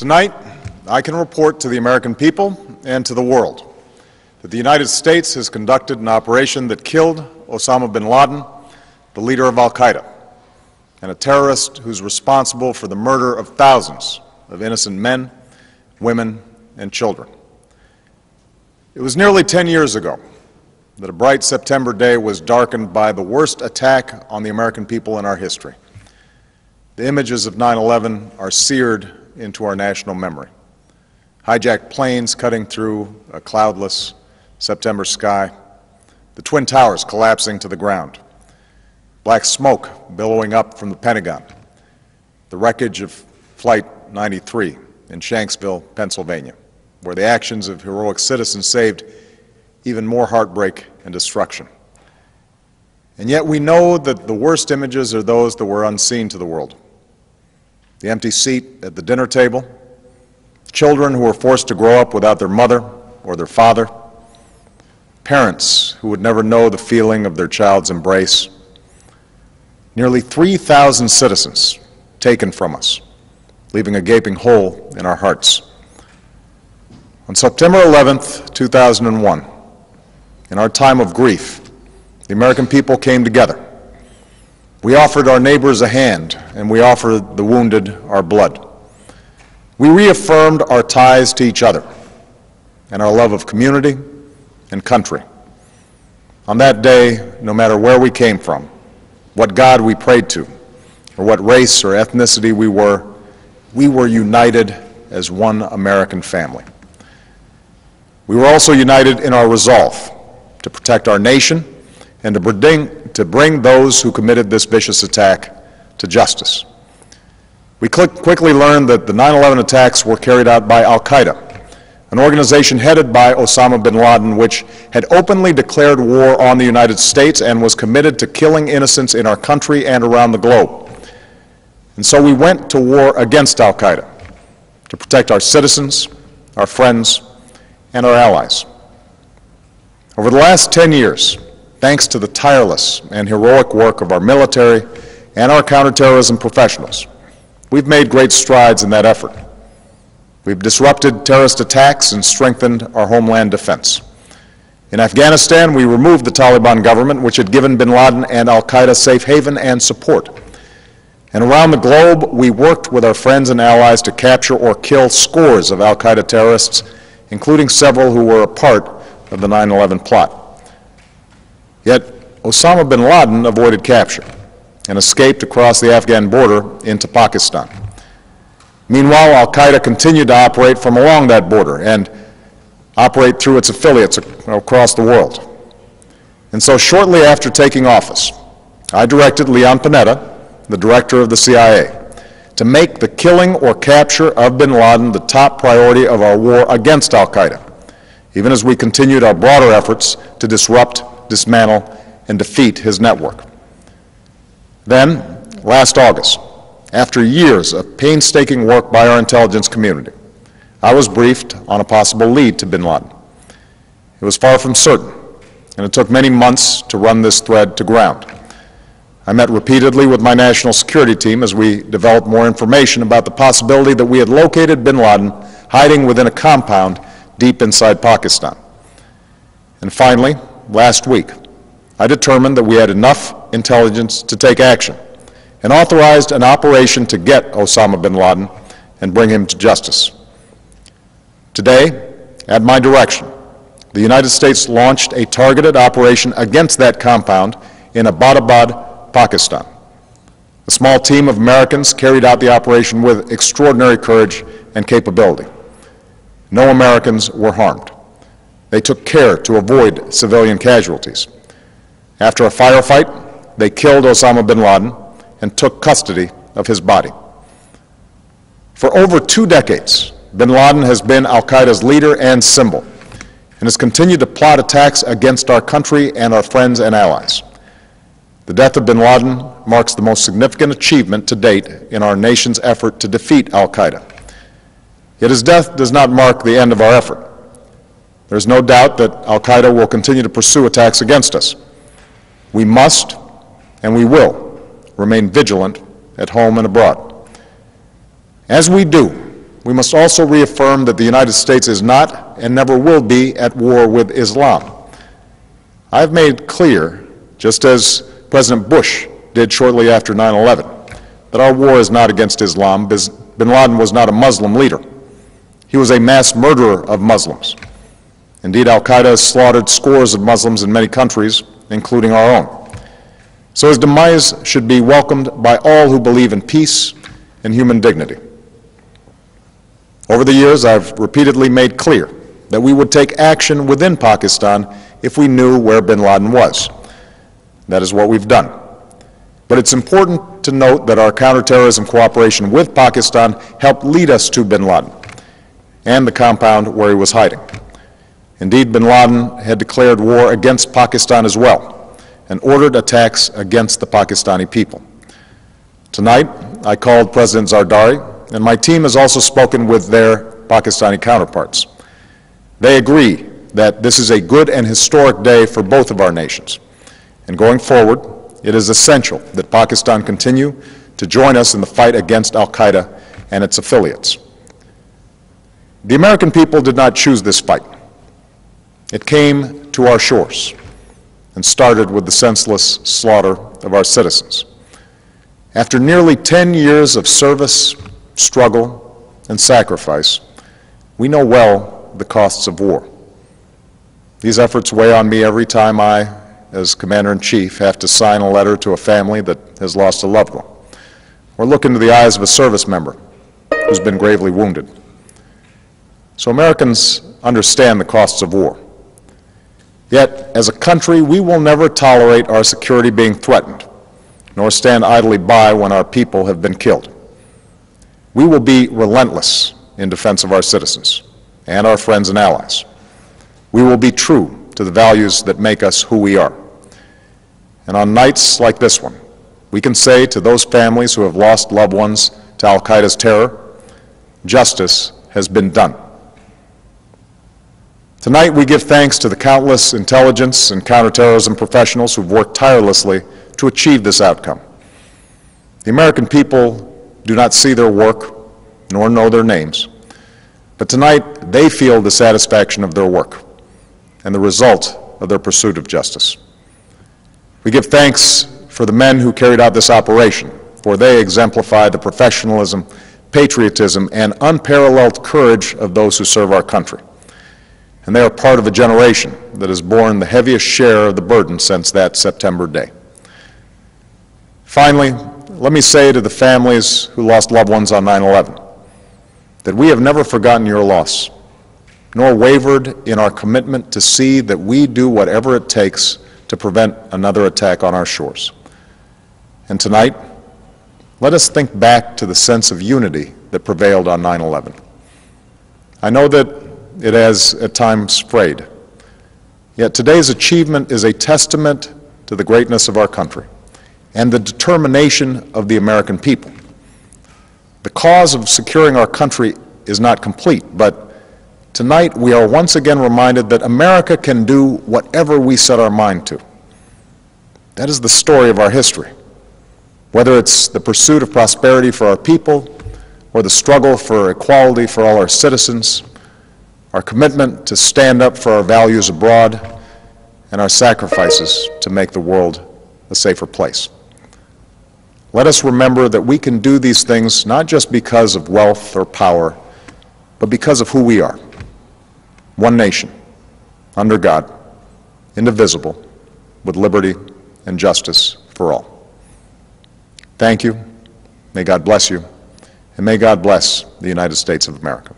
Tonight, I can report to the American people and to the world that the United States has conducted an operation that killed Osama bin Laden, the leader of al-Qaeda, and a terrorist who's responsible for the murder of thousands of innocent men, women, and children. It was nearly 10 years ago that a bright September day was darkened by the worst attack on the American people in our history. The images of 9/11 are seared into our national memory. Hijacked planes cutting through a cloudless September sky, the Twin Towers collapsing to the ground, black smoke billowing up from the Pentagon, the wreckage of Flight 93 in Shanksville, Pennsylvania, where the actions of heroic citizens saved even more heartbreak and destruction. And yet we know that the worst images are those that were unseen to the world. The empty seat at the dinner table, children who were forced to grow up without their mother or their father, parents who would never know the feeling of their child's embrace, nearly 3,000 citizens taken from us, leaving a gaping hole in our hearts. On September 11th, 2001, in our time of grief, the American people came together. We offered our neighbors a hand, and we offered the wounded our blood. We reaffirmed our ties to each other and our love of community and country. On that day, no matter where we came from, what God we prayed to, or what race or ethnicity we were united as one American family. We were also united in our resolve to protect our nation and to bring those who committed this vicious attack to justice. We quickly learned that the 9/11 attacks were carried out by al-Qaeda, an organization headed by Osama bin Laden, which had openly declared war on the United States and was committed to killing innocents in our country and around the globe. And so we went to war against al-Qaeda to protect our citizens, our friends, and our allies. Over the last 10 years, thanks to the tireless and heroic work of our military and our counterterrorism professionals, we've made great strides in that effort. We've disrupted terrorist attacks and strengthened our homeland defense. In Afghanistan, we removed the Taliban government, which had given bin Laden and al-Qaeda safe haven and support. And around the globe, we worked with our friends and allies to capture or kill scores of al-Qaeda terrorists, including several who were a part of the 9/11 plot. Yet Osama bin Laden avoided capture and escaped across the Afghan border into Pakistan. Meanwhile, al-Qaeda continued to operate from along that border and operate through its affiliates across the world. And so shortly after taking office, I directed Leon Panetta, the director of the CIA, to make the killing or capture of bin Laden the top priority of our war against al-Qaeda, even as we continued our broader efforts to disrupt, dismantle, and defeat his network. Then, last August, after years of painstaking work by our intelligence community, I was briefed on a possible lead to bin Laden. It was far from certain, and it took many months to run this thread to ground. I met repeatedly with my national security team as we developed more information about the possibility that we had located bin Laden hiding within a compound deep inside Pakistan. And finally, last week, I determined that we had enough intelligence to take action and authorized an operation to get Osama bin Laden and bring him to justice. Today, at my direction, the United States launched a targeted operation against that compound in Abbottabad, Pakistan. A small team of Americans carried out the operation with extraordinary courage and capability. No Americans were harmed. They took care to avoid civilian casualties. After a firefight, they killed Osama bin Laden and took custody of his body. For over 2 decades, bin Laden has been al-Qaeda's leader and symbol, and has continued to plot attacks against our country and our friends and allies. The death of bin Laden marks the most significant achievement to date in our nation's effort to defeat al-Qaeda. Yet his death does not mark the end of our effort. There is no doubt that al-Qaeda will continue to pursue attacks against us. We must, and we will, remain vigilant at home and abroad. As we do, we must also reaffirm that the United States is not and never will be at war with Islam. I've made clear, just as President Bush did shortly after 9/11, that our war is not against Islam. Bin Laden was not a Muslim leader. He was a mass murderer of Muslims. Indeed, al-Qaeda has slaughtered scores of Muslims in many countries, including our own. So his demise should be welcomed by all who believe in peace and human dignity. Over the years, I've repeatedly made clear that we would take action within Pakistan if we knew where bin Laden was. That is what we've done. But it's important to note that our counterterrorism cooperation with Pakistan helped lead us to bin Laden and the compound where he was hiding. Indeed, bin Laden had declared war against Pakistan as well and ordered attacks against the Pakistani people. Tonight, I called President Zardari, and my team has also spoken with their Pakistani counterparts. They agree that this is a good and historic day for both of our nations. And going forward, it is essential that Pakistan continue to join us in the fight against al-Qaeda and its affiliates. The American people did not choose this fight. It came to our shores and started with the senseless slaughter of our citizens. After nearly 10 years of service, struggle, and sacrifice, we know well the costs of war. These efforts weigh on me every time I, as Commander-in-Chief, have to sign a letter to a family that has lost a loved one, or look into the eyes of a service member who's been gravely wounded. So Americans understand the costs of war. Yet, as a country, we will never tolerate our security being threatened, nor stand idly by when our people have been killed. We will be relentless in defense of our citizens and our friends and allies. We will be true to the values that make us who we are. And on nights like this one, we can say to those families who have lost loved ones to al-Qaeda's terror, justice has been done. Tonight we give thanks to the countless intelligence and counterterrorism professionals who've worked tirelessly to achieve this outcome. The American people do not see their work nor know their names, but tonight they feel the satisfaction of their work and the result of their pursuit of justice. We give thanks for the men who carried out this operation, for they exemplify the professionalism, patriotism, and unparalleled courage of those who serve our country. And they are part of a generation that has borne the heaviest share of the burden since that September day. Finally, let me say to the families who lost loved ones on 9/11 that we have never forgotten your loss, nor wavered in our commitment to see that we do whatever it takes to prevent another attack on our shores. And tonight, let us think back to the sense of unity that prevailed on 9/11. I know that it has at times frayed, yet today's achievement is a testament to the greatness of our country and the determination of the American people. The cause of securing our country is not complete, but tonight we are once again reminded that America can do whatever we set our mind to. That is the story of our history. Whether it's the pursuit of prosperity for our people or the struggle for equality for all our citizens, our commitment to stand up for our values abroad, and our sacrifices to make the world a safer place. Let us remember that we can do these things not just because of wealth or power, but because of who we are. One nation, under God, indivisible, with liberty and justice for all. Thank you. May God bless you, and may God bless the United States of America.